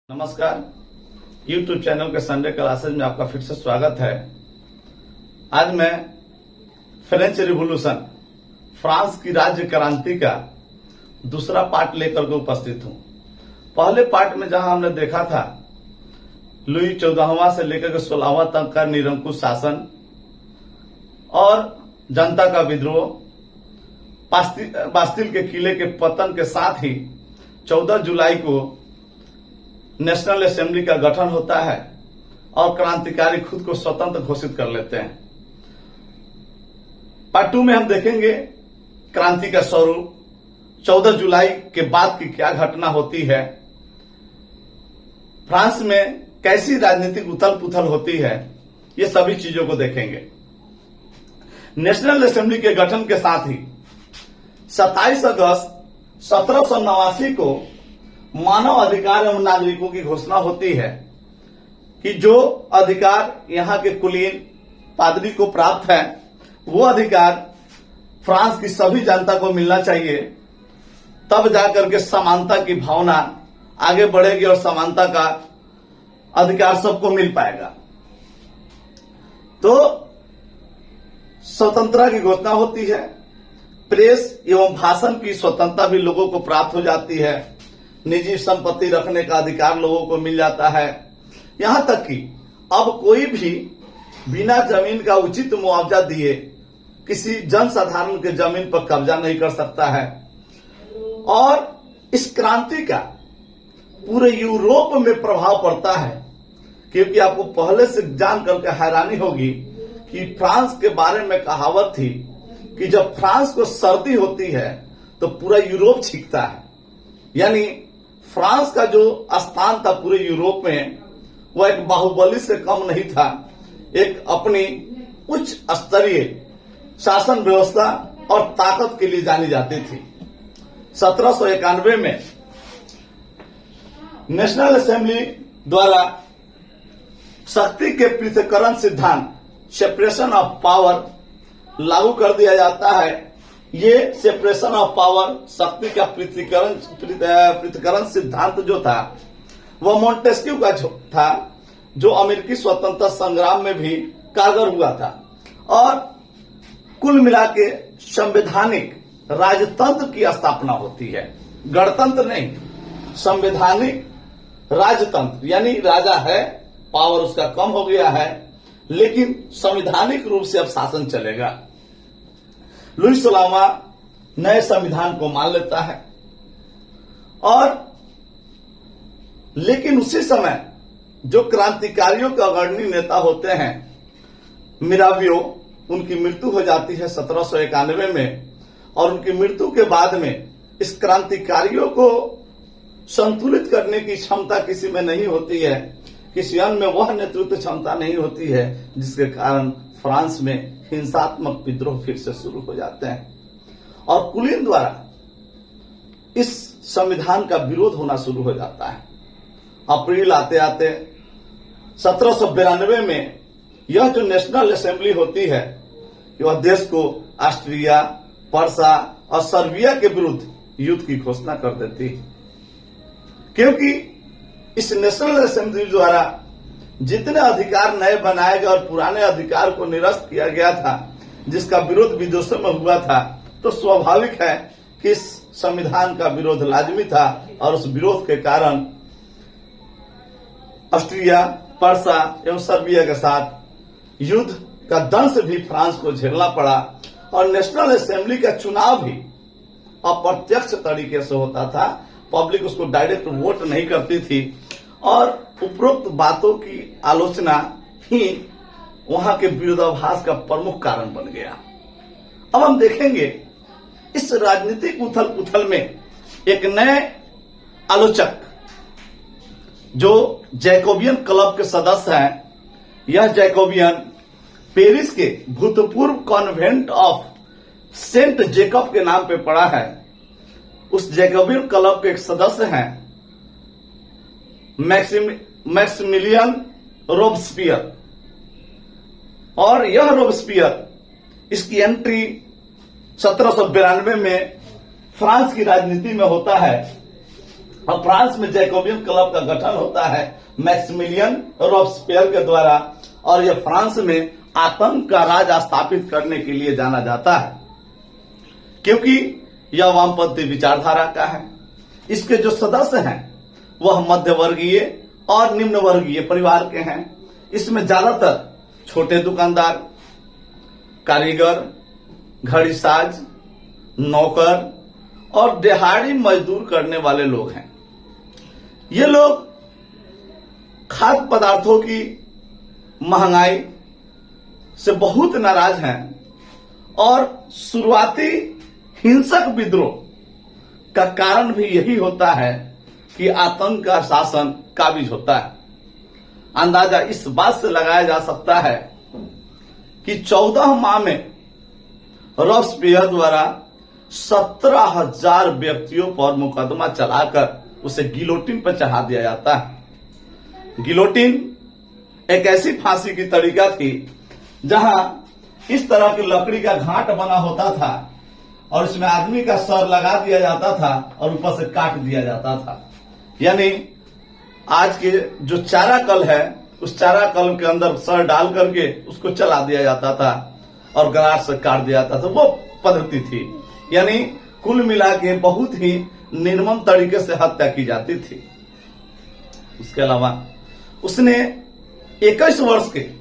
नमस्कार। YouTube channel के Sunday classes में आपका फिर से स्वागत है। आज मैं फ्रेंच रिवॉल्यूशन, फ्रांस की राज्य क्रांति का दूसरा पार्ट लेकर के उपस्थित हूं। पहले पार्ट में जहां हमने देखा था लुई 14वां से लेकर के 16वां तक का निरंकुश शासन और जनता का विद्रोह, बास्तिल के किले के पतन के साथ ही 14 जुलाई को नेशनल असेंबली का गठन होता है और क्रांतिकारी खुद को स्वतंत्र घोषित कर लेते हैं। पार्ट 2 में हम देखेंगे क्रांति का स्वरूप, 14 जुलाई के बाद की क्या घटना होती है, फ्रांस में कैसी राजनीतिक उथल पुथल होती है, ये सभी चीजों को देखेंगे। नेशनल असेंबली के गठन के साथ ही 27 अगस्त 1789 को मानव अधिकार एवं नागरिकों की घोषणा होती है कि जो अधिकार यहाँ के कुलीन पादरी को प्राप्त है वो अधिकार फ्रांस की सभी जनता को मिलना चाहिए। तब जाकर के समानता की भावना आगे बढ़ेगी और समानता का अधिकार सबको मिल पाएगा। तो स्वतंत्रता की घोषणा होती है, प्रेस एवं भाषण की स्वतंत्रता भी लोगों को प्राप्त हो जाती है, निजी संपत्ति रखने का अधिकार लोगों को मिल जाता है। यहां तक कि अब कोई भी बिना जमीन का उचित मुआवजा दिए किसी जनसाधारण के जमीन पर कब्जा नहीं कर सकता है। और इस क्रांति का पूरे यूरोप में प्रभाव पड़ता है, क्योंकि आपको पहले से जान करके हैरानी होगी कि फ्रांस के बारे में कहावत थी कि जब फ्रांस को सर्दी होती है तो पूरा यूरोप छींकता है। यानी फ्रांस का जो स्थान था पूरे यूरोप में वह एक बाहुबली से कम नहीं था, एक अपनी उच्च स्तरीय शासन व्यवस्था और ताकत के लिए जानी जाती थी। 1791 में नेशनल असेंबली द्वारा शक्ति के पृथक्करण सिद्धांत, सेपरेशन ऑफ पावर, लागू कर दिया जाता है। ये सेपरेशन ऑफ पावर, शक्ति का पृथक्करण सिद्धांत जो था वह मोंटेस्क्यू का था, जो अमेरिकी स्वतंत्रता संग्राम में भी कारगर हुआ था। और कुल मिला के संवैधानिक राजतंत्र की स्थापना होती है, गणतंत्र नहीं, संवैधानिक राजतंत्र। यानी राजा है, पावर उसका कम हो गया है, लेकिन संवैधानिक रूप से अब शासन चलेगा। लुई 16वां नए संविधान को मान लेता है। और लेकिन उसी समय जो क्रांतिकारियों के अग्रणी नेता होते हैं, मिरावियो, उनकी मृत्यु हो जाती है 1791 में। और उनकी मृत्यु के बाद में इस क्रांतिकारियों को संतुलित करने की क्षमता किसी में नहीं होती है, किसी अन्य में वह नेतृत्व क्षमता नहीं होती है, जिसके कारण फ्रांस में हिंसात्मक विद्रोह फिर से शुरू हो जाते हैं और कुलीन द्वारा इस संविधान का विरोध होना शुरू हो जाता है। अप्रैल आते आते 1792 में यह जो नेशनल असेंबली होती है वह देश को ऑस्ट्रिया, पर्सा और सर्बिया के विरुद्ध युद्ध की घोषणा कर देती है, क्योंकि इस नेशनल असेंबली द्वारा जितने अधिकार नए बनाए गए और पुराने अधिकार को निरस्त किया गया था, जिसका विरोध विदेशों में हुआ था, तो स्वाभाविक है कि इस संविधान का विरोध लाजमी था। और उस विरोध के कारण ऑस्ट्रिया, पर्सा एवं सर्बिया के साथ युद्ध का दंश भी फ्रांस को झेलना पड़ा। और नेशनल असेंबली का चुनाव भी अप्रत्यक्ष तरीके से होता था, पब्लिक उसको डायरेक्ट वोट नहीं करती थी। और उपरोक्त बातों की आलोचना ही वहां के विरोधाभास का प्रमुख कारण बन गया। अब हम देखेंगे इस राजनीतिक उथल पुथल में एक नए आलोचक जो जैकोबियन क्लब के सदस्य हैं। यह जैकोबियन पेरिस के भूतपूर्व कॉन्वेंट ऑफ सेंट जेकब के नाम पे पड़ा है। उस जैकोबियन क्लब के एक सदस्य हैं मैक्सिमिलियन रोबस्पियर। और यह रोबस्पियर, इसकी एंट्री 1792 में फ्रांस की राजनीति में होता है और फ्रांस में जैकोबियन क्लब का गठन होता है मैक्सिमिलियन रॉबस्पियर के द्वारा, और यह फ्रांस में आतंक का राज स्थापित करने के लिए जाना जाता है, क्योंकि यह वामपंथी विचारधारा का है। इसके जो सदस्य हैं वह मध्यवर्गीय और निम्न वर्गीय परिवार के हैं। इसमें ज्यादातर छोटे दुकानदार, कारीगर, घड़ीसाज, नौकर और दिहाड़ी मजदूर करने वाले लोग हैं। ये लोग खाद्य पदार्थों की महंगाई से बहुत नाराज हैं और शुरुआती हिंसक विद्रोह का कारण भी यही होता है कि आतंक का शासन काबिज होता है। अंदाजा इस बात से लगाया जा सकता है कि 14 माह में रॉबस्पियर द्वारा 17,000 व्यक्तियों पर मुकदमा चलाकर उसे गिलोटिन पर चढ़ा दिया जाता है। गिलोटिन एक ऐसी फांसी की तरीका थी जहां इस तरह की लकड़ी का घाट बना होता था और इसमें आदमी का सर लगा दिया जाता था और ऊपर से काट दिया जाता था। यानी आज के जो चारा कल है उस चारा कल के अंदर सर डाल करके उसको चला दिया जाता था और गरार से काट दिया जाता था, वो पद्धति थी। यानी कुल मिला के बहुत ही निर्मम तरीके से हत्या की जाती थी। उसके अलावा उसने 21 वर्ष के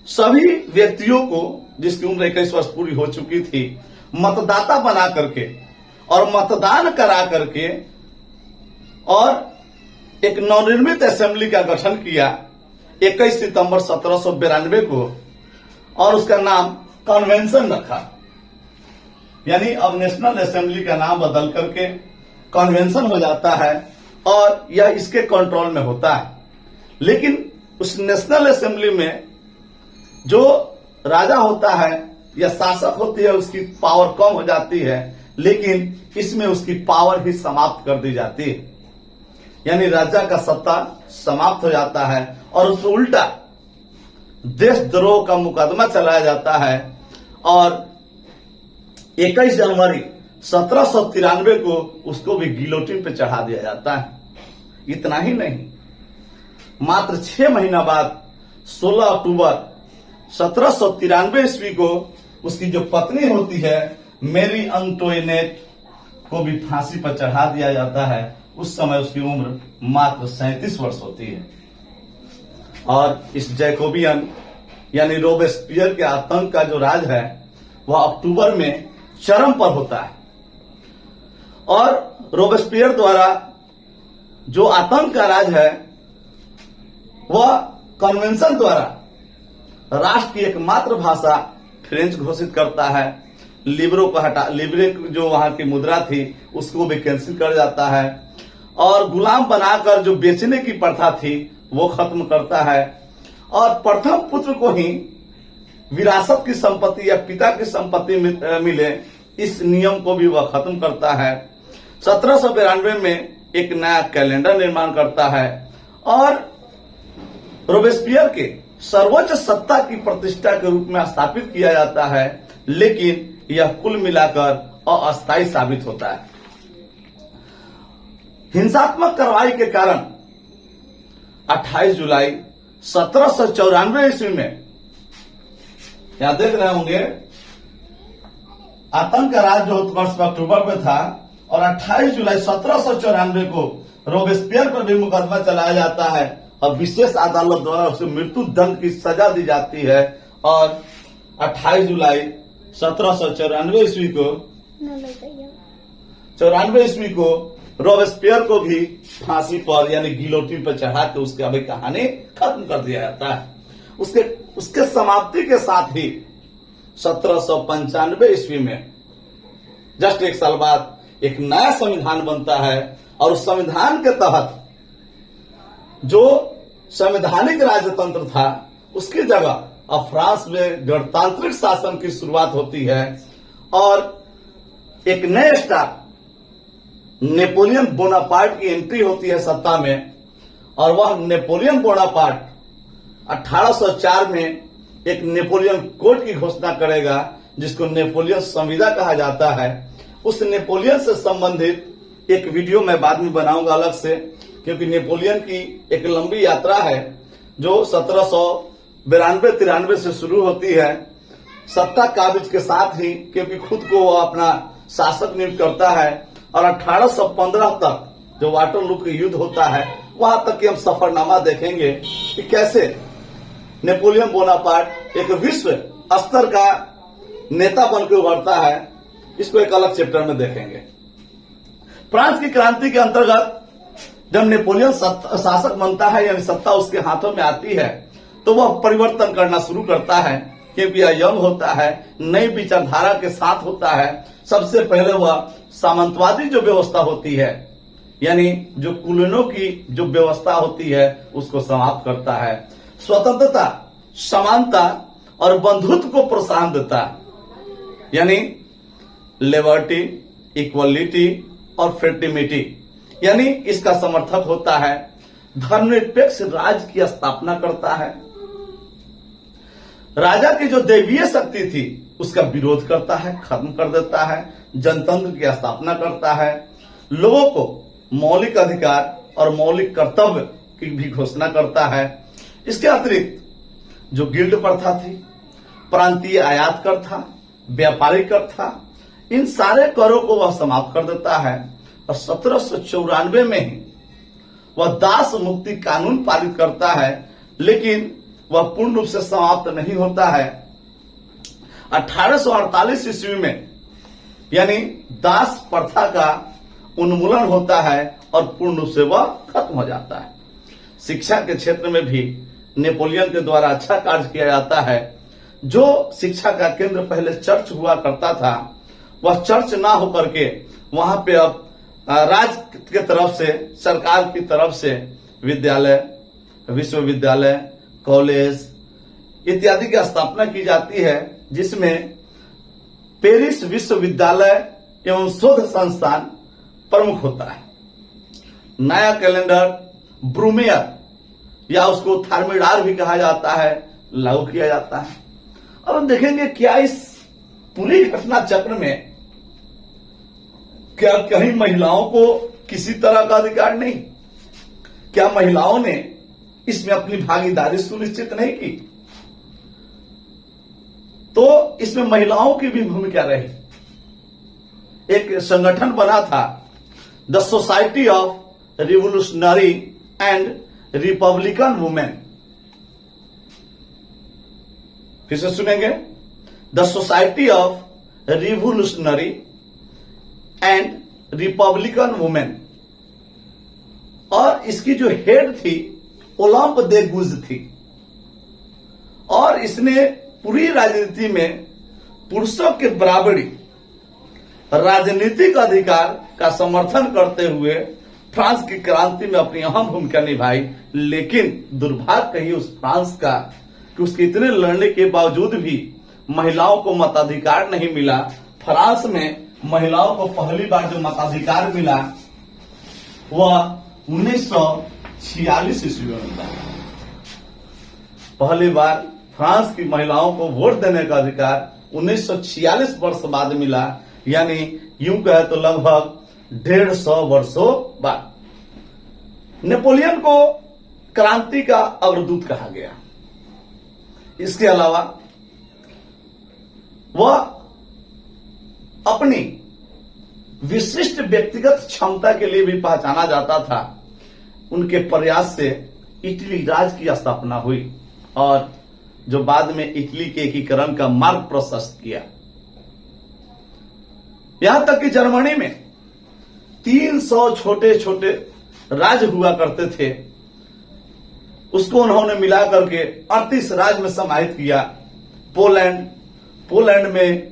सभी व्यक्तियों को, जिसकी उम्र 21 वर्ष पूरी हो चुकी थी, मतदाता बना करके और मतदान करा करके और एक नवनिर्मित असेंबली का गठन किया 21 सितंबर 1792 को, और उसका नाम कन्वेंशन रखा। यानी अब नेशनल असेंबली का नाम बदल करके कन्वेंशन हो जाता है और यह इसके कंट्रोल में होता है। लेकिन उस नेशनल असेंबली में जो राजा होता है या शासक होती है उसकी पावर कम हो जाती है, लेकिन इसमें उसकी पावर ही समाप्त कर दी जाती है। यानी राजा का सत्ता समाप्त हो जाता है और उससे उल्टा देशद्रोह का मुकदमा चलाया जाता है और 21 जनवरी 1793 को उसको भी गिलोटिन पे चढ़ा दिया जाता है। इतना ही नहीं, मात्र 6 महीना बाद 16 अक्टूबर 1793 ईस्वी को उसकी जो पत्नी होती है मेरी अंटोइनेट को भी फांसी पर चढ़ा दिया जाता है। उस समय उसकी उम्र मात्र 37 वर्ष होती है। और इस जैकोबियन यानी रोबेस्पियर के आतंक का जो राज है वह अक्टूबर में चरम पर होता है और रोबेस्पियर द्वारा जो आतंक का राज है वह कन्वेंशन द्वारा राष्ट्र की एकमात्र भाषा फ्रेंच घोषित करता है। लिब्रो को हटा, लिब्रे जो वहां की मुद्रा थी उसको भी कैंसिल कर जाता है और गुलाम बनाकर जो बेचने की प्रथा थी वो खत्म करता है और प्रथम पुत्र को ही विरासत की संपत्ति या पिता की संपत्ति मिले, इस नियम को भी वह खत्म करता है। 1792 में एक नया कैलेंडर निर्माण करता है और रोबेस्पियर के सर्वोच्च सत्ता की प्रतिष्ठा के रूप में स्थापित किया जाता है, लेकिन यह कुल मिलाकर अस्थायी साबित होता है। हिंसात्मक कार्रवाई के कारण 28 जुलाई 1794 ईस्वी में, यहां देख रहे होंगे आतंक का राज जो वर्ष अक्टूबर में था और 28 जुलाई 1794 को रोबेस्पियर पर भी मुकदमा चलाया जाता है और विशेष अदालत द्वारा उसे मृत्यु दंड की सजा दी जाती है और 28 जुलाई 1794 ईस्वी को रोबेस्पियर को भी फांसी पर यानी गिलोटिन पर चढ़ा के उसकी अभी कहानी खत्म कर दिया जाता है। उसके समाप्ति के साथ ही 1795 ईस्वी में जस्ट एक साल बाद एक नया संविधान बनता है और उस संविधान के तहत जो संवैधानिक राजतंत्र था उसकी जगह अब फ्रांस में गणतांत्रिक शासन की शुरुआत होती है और एक नए स्टार नेपोलियन बोनापार्ट की एंट्री होती है सत्ता में और वह नेपोलियन बोनापार्ट 1804 में एक नेपोलियन कोड की घोषणा करेगा जिसको नेपोलियन संविदा कहा जाता है। उस नेपोलियन से संबंधित एक वीडियो मैं बाद में बनाऊंगा अलग से, क्योंकि नेपोलियन की एक लंबी यात्रा है जो 1792-93 से शुरू होती है, सत्ता काबिज के साथ ही, क्योंकि खुद को वो अपना शासक नियुक्त करता है, और 1815 तक जो वाटरलू का युद्ध होता है वहां तक की हम सफरनामा देखेंगे कि कैसे नेपोलियन बोनापार्ट एक विश्व स्तर का नेता बनकर उभरता है। इसको एक अलग चैप्टर में देखेंगे। फ्रांस की क्रांति के अंतर्गत जब नेपोलियन शासक बनता है, यानी सत्ता उसके हाथों में आती है, तो वह परिवर्तन करना शुरू करता है, क्योंकि यह यंग होता है, नई विचारधारा के साथ होता है। सबसे पहले वह सामंतवादी जो व्यवस्था होती है, यानी जो कुलीनों की जो व्यवस्था होती है, उसको समाप्त करता है। स्वतंत्रता, समानता और बंधुत्व को प्रोत्साहन देता है, यानी लिबर्टी, इक्वलिटी और फ्रेटर्निटी, यानी इसका समर्थक होता है। धर्मनिरपेक्ष राज्य की स्थापना करता है। राजा की जो दैवीय शक्ति थी उसका विरोध करता है, खत्म कर देता है। जनतंत्र की स्थापना करता है। लोगों को मौलिक अधिकार और मौलिक कर्तव्य की भी घोषणा करता है। इसके अतिरिक्त जो गिल्ड प्रथा थी, प्रांतीय आयात कर था, व्यापारी कर था, इन सारे करों को वह समाप्त कर देता है। और 1794 में ही वह दास मुक्ति कानून पारित करता है, लेकिन वह पूर्ण रूप से समाप्त नहीं होता है। 1848 ईस्वी में यानी दास प्रथा का उन्मूलन होता है और पूर्ण रूप से वह खत्म हो जाता है। शिक्षा के क्षेत्र में भी नेपोलियन के द्वारा अच्छा कार्य किया जाता है। जो शिक्षा का केंद्र पहले चर्च हुआ करता था, वह चर्च ना होकर के वहां पे अब राज्य के तरफ से, सरकार की तरफ से विद्यालय, विश्वविद्यालय, कॉलेज इत्यादि की स्थापना की जाती है, जिसमें पेरिस विश्वविद्यालय एवं शोध संस्थान प्रमुख होता है। नया कैलेंडर ब्रूमेयर या उसको थर्मिडार भी कहा जाता है, लागू किया जाता है। और हम देखेंगे क्या इस पूरी घटना चक्र में क्या कहीं महिलाओं को किसी तरह का अधिकार नहीं? क्या महिलाओं ने इसमें अपनी भागीदारी सुनिश्चित नहीं की? तो इसमें महिलाओं की भी भूमिका रही। एक संगठन बना था, the society of revolutionary and Republican women. फिर से सुनेंगे, the society of revolutionary and Republican women. और इसकी जो हेड थी ओलंप दे गुज थी, और इसने पूरी राजनीति में पुरुषों के बराबरी, राजनीतिक अधिकार का समर्थन करते हुए फ्रांस की क्रांति में अपनी अहम भूमिका निभाई। लेकिन दुर्भाग्य कही उस फ्रांस का कि उसके इतने लड़ने के बावजूद भी महिलाओं को मताधिकार नहीं मिला। फ्रांस में महिलाओं को पहली बार जो मताधिकार मिला वह 1946 ईस्वी में मिला। पहली बार फ्रांस की महिलाओं को वोट देने का अधिकार 1946 वर्ष बाद मिला, यानी यूं कहे तो लगभग 150 वर्षों बाद। नेपोलियन को क्रांति का अग्रदूत कहा गया। इसके अलावा वह अपनी विशिष्ट व्यक्तिगत क्षमता के लिए भी पहचाना जाता था। उनके प्रयास से इटली राज्य की स्थापना हुई और जो बाद में इटली के एकीकरण का मार्ग प्रशस्त किया। यहां तक कि जर्मनी में 300 छोटे छोटे राज्य हुआ करते थे, उसको उन्होंने मिला करके 38 राज्य में समाहित किया। पोलैंड में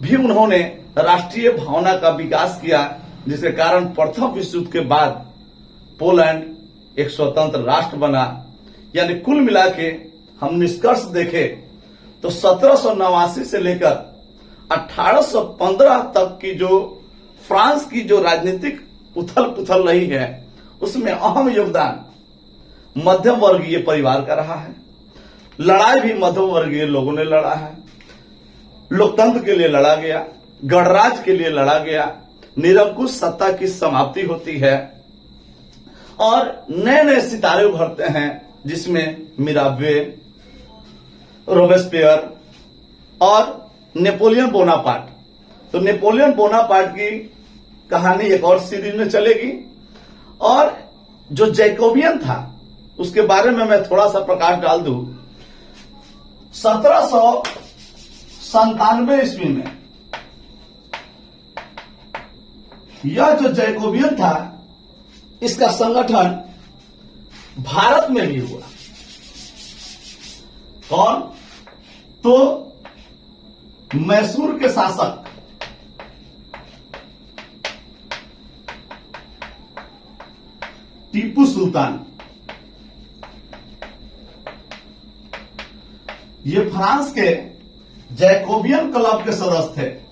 भी उन्होंने राष्ट्रीय भावना का विकास किया, जिसके कारण प्रथम विश्व युद्ध के बाद पोलैंड एक स्वतंत्र राष्ट्र बना। यानी कुल मिला के हम निष्कर्ष देखें तो 1789 से लेकर 1815 तक की जो फ्रांस की जो राजनीतिक उथल पुथल रही है, उसमें अहम योगदान मध्यम वर्गीय परिवार का रहा है। लड़ाई भी मध्यम वर्गीय लोगों ने लड़ा है। लोकतंत्र के लिए लड़ा गया, गणराज्य के लिए लड़ा गया, निरंकुश सत्ता की समाप्ति होती है और नए नए सितारे उभरते हैं, जिसमें मिराबे, रोबेस्पियर और नेपोलियन बोनापार्ट। तो नेपोलियन बोनापार्ट की कहानी एक और सीरीज में चलेगी, और जो जैकोबियन था उसके बारे में मैं थोड़ा सा प्रकाश डाल दूं। 1797 ईस्वी में यह जो जैकोबियन था, इसका संगठन भारत में भी हुआ। कौन? तो मैसूर के शासक टीपू सुल्तान, ये फ्रांस के जैकोबियन क्लब के सदस्य थे।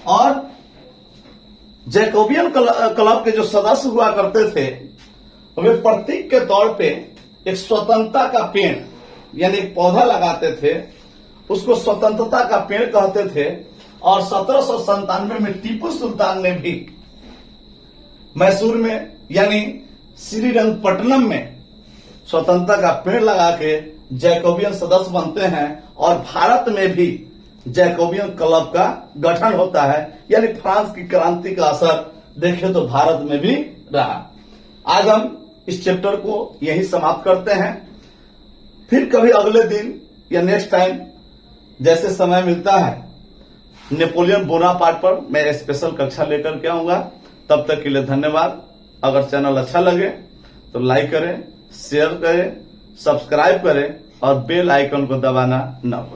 और जैकोबियन क्लब के जो सदस्य हुआ करते थे, वे प्रतीक के तौर पे एक स्वतंत्रता का पेड़ यानी एक पौधा लगाते थे, उसको स्वतंत्रता का पेड़ कहते थे। और 1797 में टीपू सुल्तान ने भी मैसूर में यानी श्रीरंगपट्टनम में स्वतंत्रता का पेड़ लगा के जैकोबियन सदस्य बनते हैं, और भारत में भी जैकोबियन क्लब का गठन होता है। यानी फ्रांस की क्रांति का असर देखें तो भारत में भी रहा। आज हम इस चैप्टर को यहीं समाप्त करते हैं। फिर कभी अगले दिन या नेक्स्ट टाइम जैसे समय मिलता है, नेपोलियन बोनापार्ट पर मैं स्पेशल कक्षा लेकर के आऊंगा। तब तक के लिए धन्यवाद। अगर चैनल अच्छा लगे तो लाइक करें, शेयर करें, सब्सक्राइब करें और बेल आइकन को दबाना न भूलें।